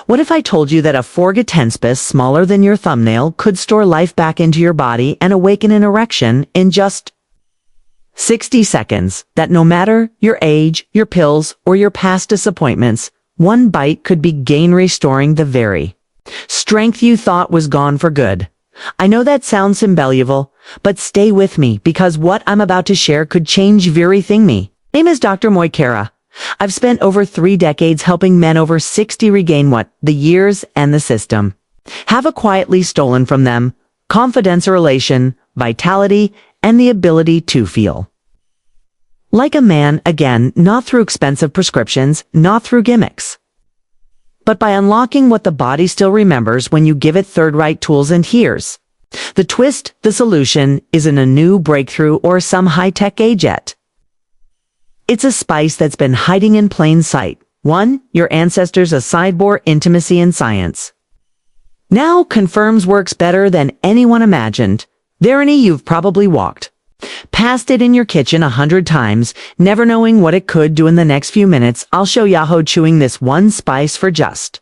What if I told you that a Forgatenspis smaller than your thumbnail could store life back into your body and awaken an erection in just 60 seconds? That no matter your age, your pills, or your past disappointments, one bite could begin restoring the very strength you thought was gone for good. I know that sounds unbelievable, but stay with me because what I'm about to share could change everything. My name is Dr. Moikera. I've spent over 3 decades helping men over 60 regain the years and the system have quietly stolen from them: confidence, relation, vitality, and the ability to feel like a man again, not through expensive prescriptions, not through gimmicks, but by unlocking what the body still remembers when you give it third-right tools. And here's the twist: the solution isn't a new breakthrough or some high-tech gadget. It's a spice that's been hiding in plain sight. One, your ancestors' a sideboard intimacy and science now confirms works better than anyone imagined. Verity, you've probably walked past it in your kitchen 100 times, never knowing what it could do. In the next few minutes, I'll show you how chewing this one spice for just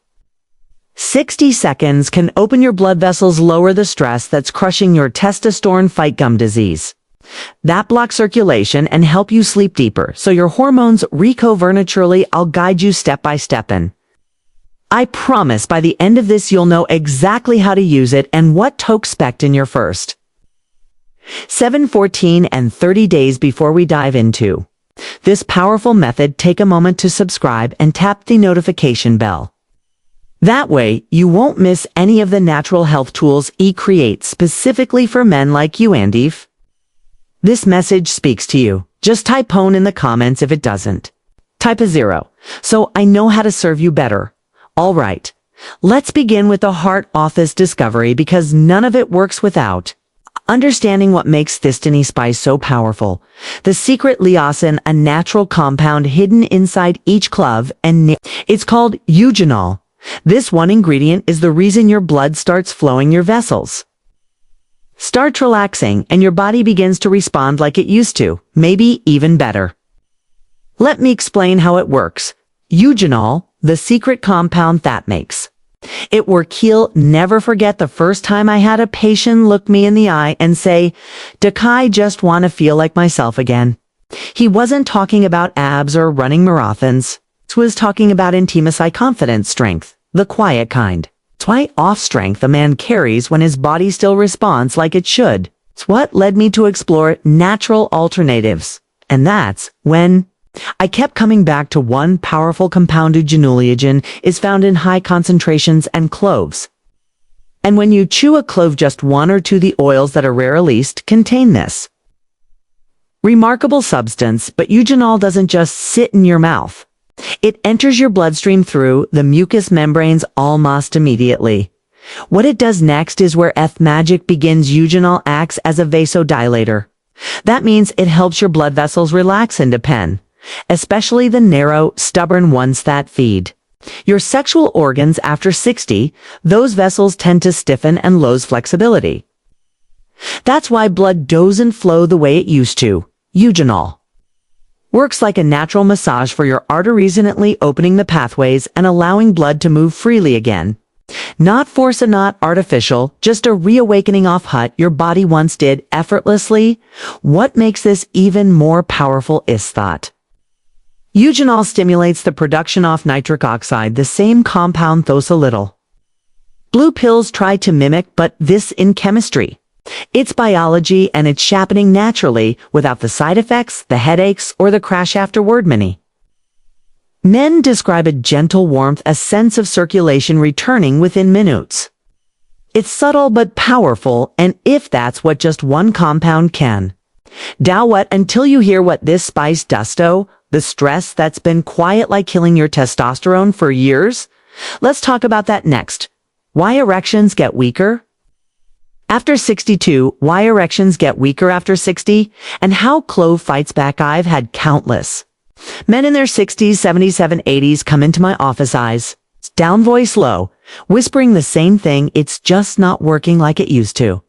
60 seconds can open your blood vessels, lower the stress that's crushing your testosterone, fight gum disease that blocks circulation, and help you sleep deeper so your hormones recover naturally. I'll guide you step by step, and I promise by the end of this you'll know exactly how to use it and what to expect in your first 7, 14, and 30 days. Before we dive into this powerful method, take a moment to subscribe and tap the notification bell. That way, you won't miss any of the natural health tools E creates specifically for men like you. And if this message speaks to you, just type "own" in the comments. If it doesn't, type a 0, so I know how to serve you better. All right, let's begin with the heart of this discovery, because none of it works without understanding what makes this tiny spice so powerful. The secret leucin, a natural compound hidden inside each clove, and it's called eugenol. This one ingredient is the reason your blood starts flowing, your vessels start relaxing, and your body begins to respond like it used to, maybe even better. Let me explain how it works. Eugenol, the secret compound that makes it work. He'll never forget the first time I had a patient look me in the eye and say, "Doc, I just want to feel like myself again." He wasn't talking about abs or running marathons. He was talking about intimacy, confidence, strength, the quiet kind. It's why off strength a man carries when his body still responds like it should. It's what led me to explore natural alternatives. And that's when I kept coming back to one powerful compound. Eugenol is found in high concentrations and cloves. And when you chew a clove, just 1 or 2, the oils that are rare released contain this remarkable substance. But eugenol doesn't just sit in your mouth. It enters your bloodstream through the mucous membranes almost immediately. What it does next is where magic begins. Eugenol acts as a vasodilator. That means it helps your blood vessels relax and depend, especially the narrow, stubborn ones that feed your sexual organs. After 60, those vessels tend to stiffen and lose flexibility. That's why blood doesn't flow the way it used to. Eugenol works like a natural massage for your arteries, gently opening the pathways and allowing blood to move freely again. Not forced and not artificial, just a reawakening of what your body once did effortlessly. What makes this even more powerful is that eugenol stimulates the production of nitric oxide, the same compound those a little blue pills try to mimic, but this in chemistry. It's biology, and it's happening naturally without the side effects, the headaches, or the crash afterward. Many men describe a gentle warmth, a sense of circulation returning within minutes. It's subtle but powerful, and if that's what just one compound can do, what until you hear what this spice does to the stress that's been quiet like killing your testosterone for years. Let's talk about that next. Why erections get weaker after 62, why erections get weaker after 60, and how clove fights back. I've had countless men in their 60s, 77, 80s come into my office, eyes down, voice low, whispering the same thing: it's just not working like it used to.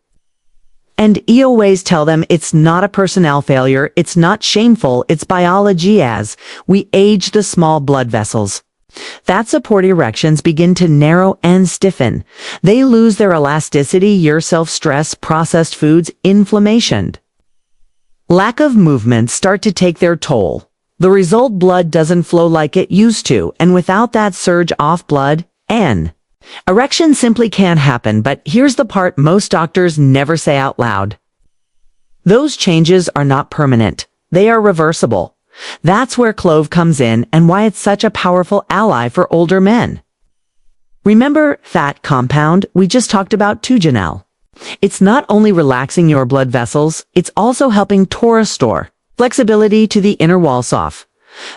And I always tell them it's not a personnel failure, it's not shameful, it's biology. As we age, the small blood vessels Fat support erections begin to narrow and stiffen. They lose their elasticity, your self-stress, processed foods, inflammation. Lack of movement start to take their toll. The result, blood doesn't flow like it used to, and without that surge of blood, erection simply can't happen. But here's the part most doctors never say out loud. Those changes are not permanent. They are reversible. That's where clove comes in and why it's such a powerful ally for older men. Remember fat compound we just talked about too, Janelle? It's not only relaxing your blood vessels, it's also helping to restore flexibility to the inner wall soft.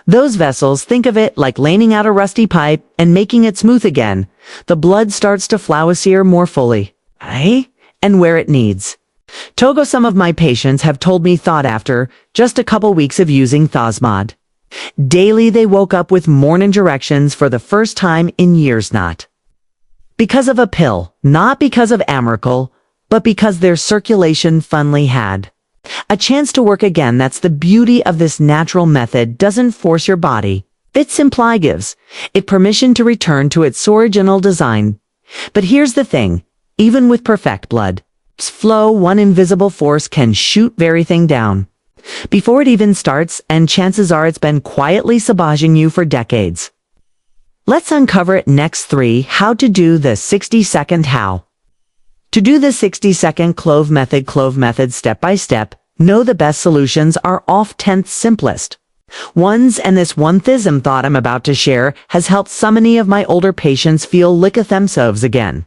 Those vessels, think of it like laning out a rusty pipe and making it smooth again. The blood starts to flow easier more fully, and where it needs. Togo, some of my patients have told me thought after just a couple weeks of using Thosmod. Daily they woke up with morning erections for the first time in years, not because of a pill, not because of Americal, but because their circulation finally had a chance to work again. That's the beauty of this natural method. Doesn't force your body. It simply gives it permission to return to its original design. But here's the thing, even with perfect blood flow, one invisible force can shoot everything down before it even starts, and chances are it's been quietly sabotaging you for decades. Let's uncover it next. 3. How to do the 60-second how. To do the 60-second clove method step by step, know the best solutions are often simplest ones, and this one thism thought I'm about to share has helped so many of my older patients feel like themselves again.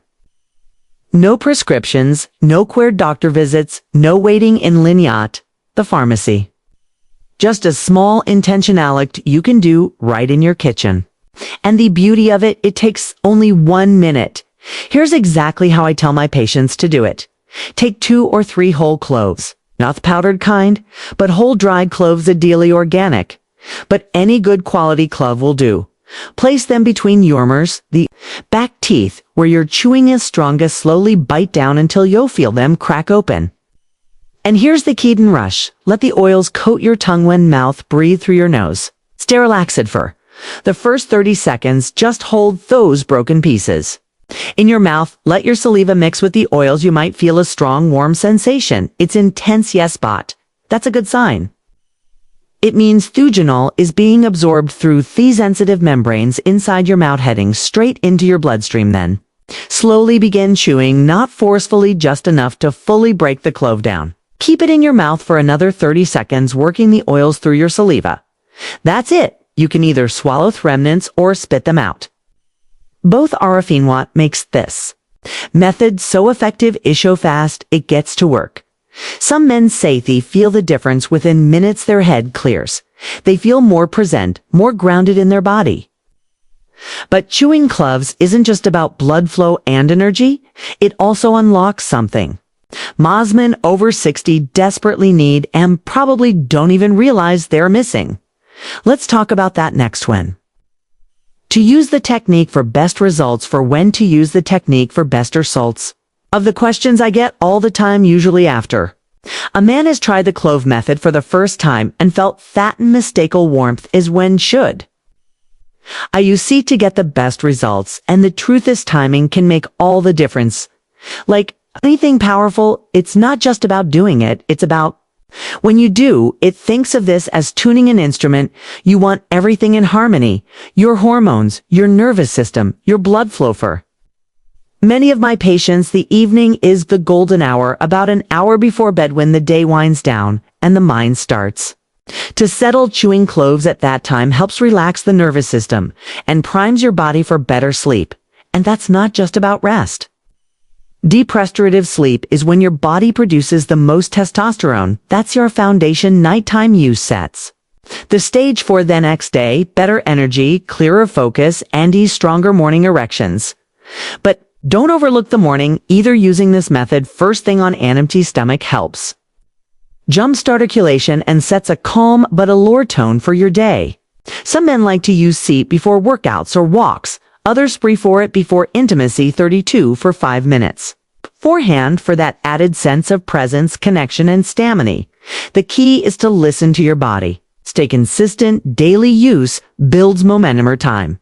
No prescriptions, no queer doctor visits, no waiting in line at the pharmacy. Just a small intentional act you can do right in your kitchen. And the beauty of it, it takes only 1 minute. Here's exactly how I tell my patients to do it. Take 2 or 3 whole cloves, not the powdered kind, but whole dried cloves, ideally organic. But any good quality clove will do. Place them between your molars, the back teeth, where your chewing is strongest. Slowly bite down until you'll feel them crack open. And here's the key and rush. Let the oils coat your tongue when mouth. Breathe through your nose. Stay relaxed for the first 30 seconds. Just hold those broken pieces in your mouth. Let your saliva mix with the oils. You might feel a strong, warm sensation. It's intense, yes, but that's a good sign. It means thugenol is being absorbed through these sensitive membranes inside your mouth, heading straight into your bloodstream. Then slowly begin chewing, not forcefully, just enough to fully break the clove down. Keep it in your mouth for another 30 seconds, working the oils through your saliva. That's it. You can either swallow the remnants or spit them out. Both are what makes this method so effective is so fast it gets to work. Some men say they feel the difference within minutes. Their head clears. They feel more present, more grounded in their body. But chewing cloves isn't just about blood flow and energy. It also unlocks something most men over 60 desperately need and probably don't even realize they're missing. Let's talk about that next one. To use the technique for best results. For when to use the technique for best results. Of the questions I get all the time, usually after a man has tried the clove method for the first time and felt fat and mistaken warmth, is when should I use seat to get the best results. And the truth is, timing can make all the difference. Like anything powerful, it's not just about doing it, it's about when you do it. Thinks of this as tuning an instrument. You want everything in harmony. Your hormones, your nervous system, your blood flow. For many of my patients, the evening is the golden hour, about an hour before bed, when the day winds down and the mind starts to settle. Chewing cloves at that time helps relax the nervous system and primes your body for better sleep. And that's not just about rest. Deep restorative sleep is when your body produces the most testosterone. That's your foundation. Nighttime use sets the stage for the next day, better energy, clearer focus, and stronger morning erections. But don't overlook the morning either. Using this method first thing on an empty stomach helps jumpstart circulation and sets a calm but alert tone for your day. Some men like to use seat before workouts or walks. Others prefer it before intimacy. 32 for 5 minutes beforehand for that added sense of presence, connection, and stamina. The key is to listen to your body. Stay consistent. Daily use builds momentum over time.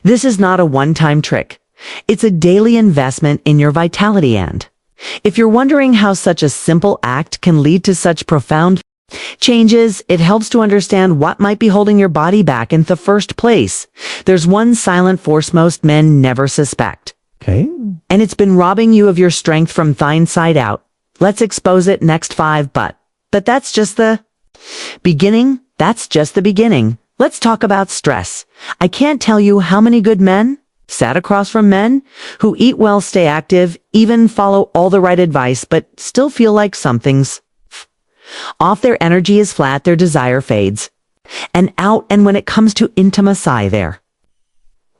This is not a one-time trick. It's a daily investment in your vitality and if you're wondering how such a simple act can lead to such profound changes, it helps to understand what might be holding your body back in the first place. There's one silent force most men never suspect. Okay. And it's been robbing you of your strength from the inside out. Let's expose it next 5, but that's just the beginning. That's just the beginning. Let's talk about stress. I can't tell you how many good men sat across from men who eat well, stay active, even follow all the right advice, but still feel like something's off. Their energy is flat, their desire fades and out, and when it comes to intimacy, their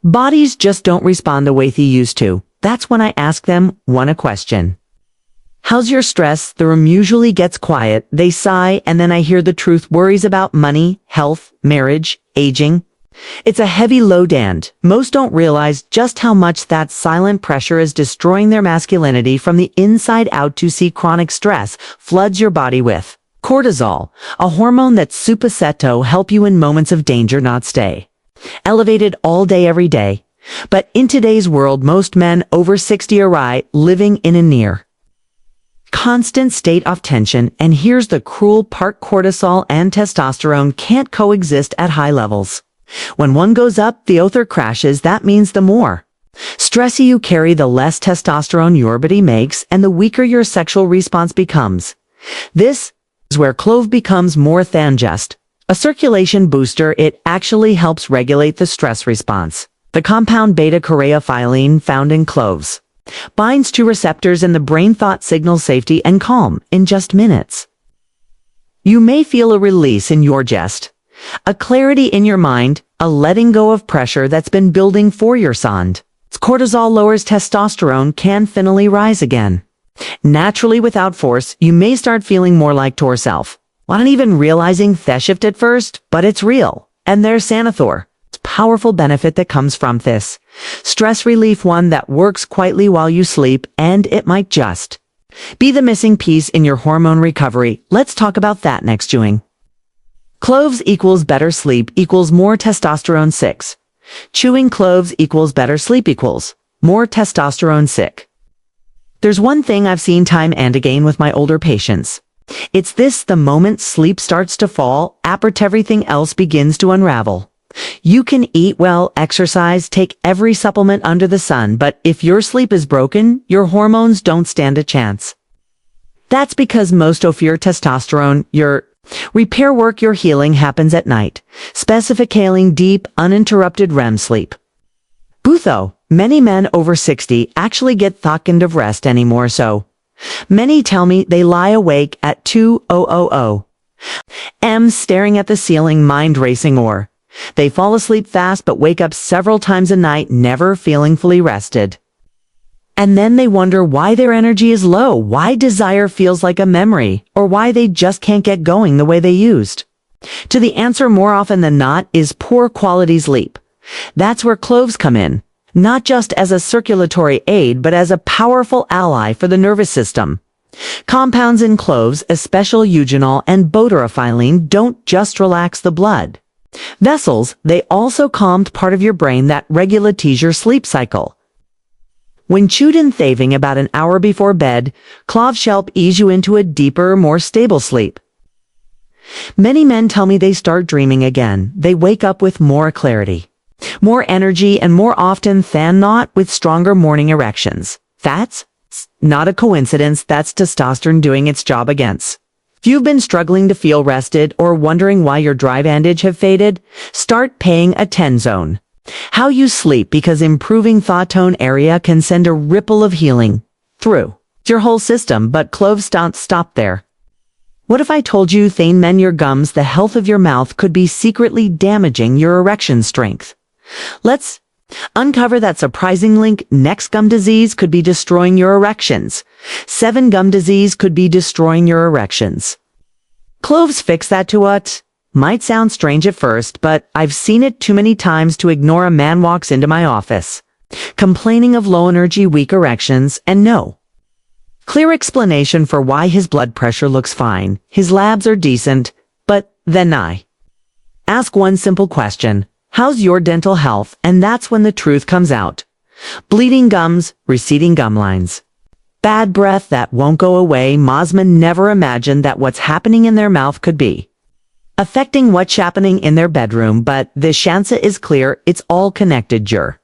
bodies just don't respond the way they used to. That's when I ask them a question. How's your stress? The room usually gets quiet. They sigh, and then I hear the truth. Worries about money, health, marriage, aging. It's a heavy load, and most don't realize just how much that silent pressure is destroying their masculinity from the inside out. To see chronic stress floods your body with cortisol, a hormone that's supposed to help you in moments of danger, not stay elevated all day, every day. But in today's world, most men over 60 are living in a near constant state of tension, and here's the cruel part: cortisol and testosterone can't coexist at high levels. When one goes up, the other crashes. That means the more stress you carry, the less testosterone your body makes, and the weaker your sexual response becomes. This is where clove becomes more than just a circulation booster. It actually helps regulate the stress response. The compound beta-caryophyllene found in cloves binds to receptors in the brain thought signals safety and calm in just minutes. You may feel a release in your chest, a clarity in your mind, a letting go of pressure that's been building for your sond. Cortisol lowers, testosterone can finally rise again. Naturally, without force, you may start feeling more like yourself. Not even realizing the shift at first, but it's real. And there's Sanathor. Powerful benefit that comes from this stress relief, one that works quietly while you sleep, and it might just be the missing piece in your hormone recovery. Let's talk about that next. Chewing cloves equals better sleep equals more testosterone. 6. Chewing cloves equals better sleep equals more testosterone. 6. There's one thing I've seen time and again with my older patients. It's this: the moment sleep starts to fall, everything else begins to unravel. You can eat well, exercise, take every supplement under the sun, but if your sleep is broken, your hormones don't stand a chance. That's because most of your testosterone, your repair work, your healing happens at night, specifically deep, uninterrupted REM sleep. Though many men over 60 actually get that kind of rest anymore, so many tell me they lie awake at 2:00 a.m. staring at the ceiling, mind racing, or they fall asleep fast but wake up several times a night, never feeling fully rested. And then they wonder why their energy is low, why desire feels like a memory, or why they just can't get going the way they used. To the answer, more often than not, is poor quality sleep. That's where cloves come in, not just as a circulatory aid, but as a powerful ally for the nervous system. Compounds in cloves, especially eugenol and beta-caryophyllene, don't just relax the blood vessels, they also calmed part of your brain that regulates your sleep cycle. When chewed in thaving about an hour before bed, cloves help ease you into a deeper, more stable sleep. Many men tell me they start dreaming again. They wake up with more clarity, more energy, and more often than not with stronger morning erections. That's not a coincidence. That's testosterone doing its job against. If you've been struggling to feel rested or wondering why your drive and edge have faded, start paying attention. How you sleep, because improving thought tone area can send a ripple of healing through your whole system. But cloves don't stop there. What if I told you thane men your gums, the health of your mouth, could be secretly damaging your erection strength? Let's uncover that surprising link. Next, gum disease could be destroying your erections. 7. Gum disease could be destroying your erections. Cloves fix that to what might sound strange at first, but I've seen it too many times to ignore. A man walks into my office complaining of low energy, weak erections, and no clear explanation for why. His blood pressure looks fine, his labs are decent, but then I ask one simple question: How's your dental health? And that's when the truth comes out. Bleeding gums, receding gum lines. Bad breath that won't go away. Mosman never imagined that what's happening in their mouth could be affecting what's happening in their bedroom, but the shansa is clear, it's all connected. Your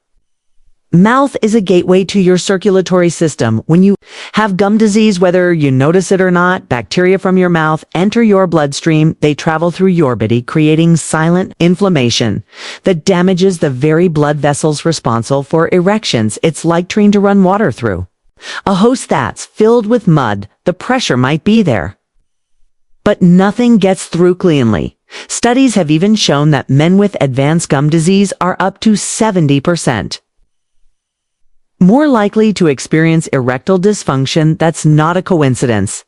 mouth is a gateway to your circulatory system. When you have gum disease, whether you notice it or not, bacteria from your mouth enter your bloodstream. They travel through your body, creating silent inflammation that damages the very blood vessels responsible for erections. It's like trying to run water through a hose that's filled with mud. The pressure might be there, but nothing gets through cleanly. Studies have even shown that men with advanced gum disease are up to 70% more likely to experience erectile dysfunction. That's not a coincidence.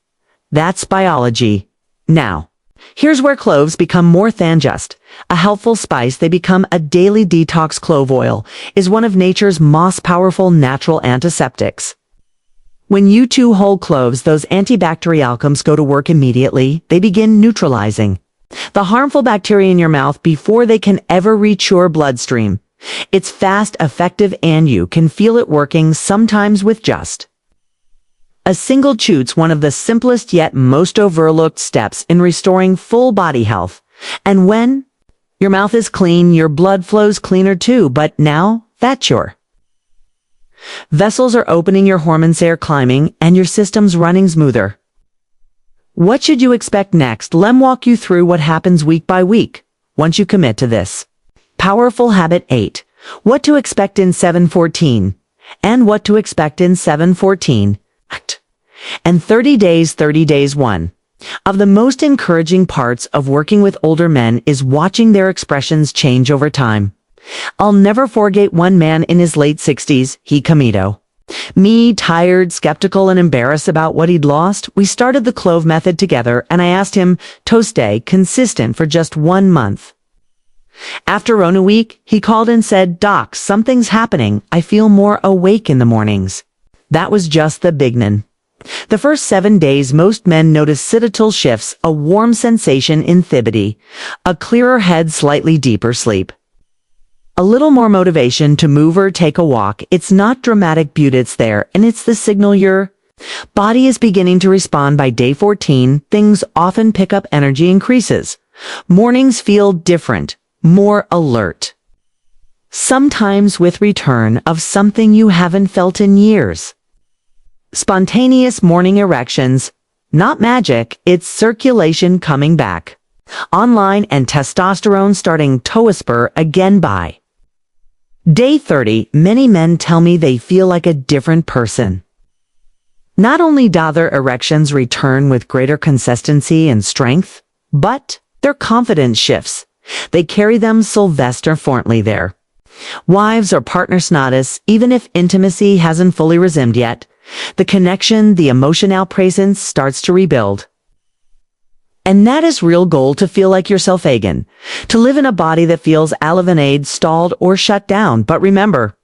That's biology. Now, here's where cloves become more than just a helpful spice. They become a daily detox. Clove oil is one of nature's most powerful natural antiseptics. When you chew whole cloves, those antibacterial alchems go to work immediately. They begin neutralizing the harmful bacteria in your mouth before they can ever reach your bloodstream. It's fast, effective, and you can feel it working, sometimes with just a single chew. It's one of the simplest yet most overlooked steps in restoring full body health. And when your mouth is clean, your blood flows cleaner too. But now that your vessels are opening, your hormones are climbing, and your system's running smoother, what should you expect next? Let me walk you through what happens week by week once you commit to this powerful habit. 8. What to expect in 7-14, and what to expect in 7-14. And 30 days. 30 days. One of the most encouraging parts of working with older men is watching their expressions change over time. I'll never forget one man in his late 60s, he comido. Me, tired, skeptical, and embarrassed about what he'd lost. We started the clove method together, and I asked him to stay consistent for just 1 month. After a week, he called and said, "Doc, something's happening. I feel more awake in the mornings." That was just the beginning. The first 7 days, most men notice subtle shifts, a warm sensation in thibity, a clearer head, slightly deeper sleep, a little more motivation to move or take a walk. It's not dramatic beauty, it's there, and it's the signal your body is beginning to respond. By day 14, things often pick up, energy increases. Mornings feel different, more alert. Sometimes with return of something you haven't felt in years. Spontaneous morning erections, not magic, it's circulation coming back online and testosterone starting to whisper again. By day 30, many men tell me they feel like a different person. Not only do their erections return with greater consistency and strength, but their confidence shifts. They carry them Sylvester Fortley their wives or partners notice, even if intimacy hasn't fully resumed yet. The connection, the emotional presence starts to rebuild. And that is real goal, to feel like yourself again, to live in a body that feels alienate, stalled, or shut down. But remember,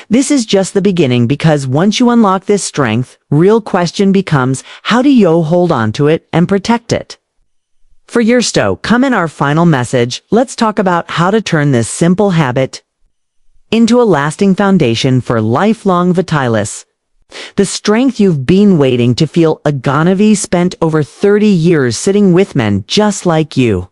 this is just the beginning, because once you unlock this strength, real question becomes, how do you hold on to it and protect it? For years to come in our final message, let's talk about how to turn this simple habit into a lasting foundation for lifelong vitalis. The strength you've been waiting to feel. Aganavi spent over 30 years sitting with men just like you.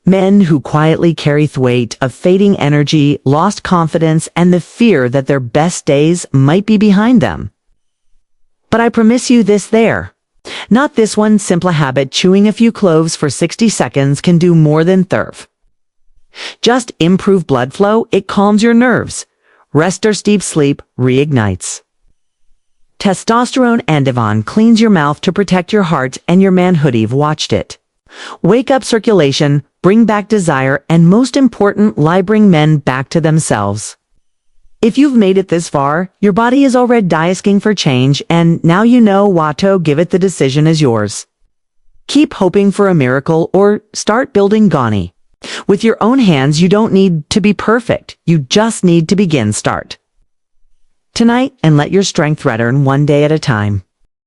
Men who quietly carry the weight of fading energy, lost confidence, and the fear that their best days might be behind them. But I promise you this there. Not this one simple habit. Chewing a few cloves for 60 seconds can do more than thirf. Just improve blood flow, it calms your nerves. Rest or deep sleep reignites testosterone, and Devon cleans your mouth to protect your heart and your manhood. You've watched it. Wake up circulation, bring back desire, and most important, bring men back to themselves. If you've made it this far, your body is already asking for change, and now you know what to give it. The decision is yours. Keep hoping for a miracle or start building Gani. With your own hands. You don't need to be perfect. You just need to begin. Start tonight and let your strength return one day at a time.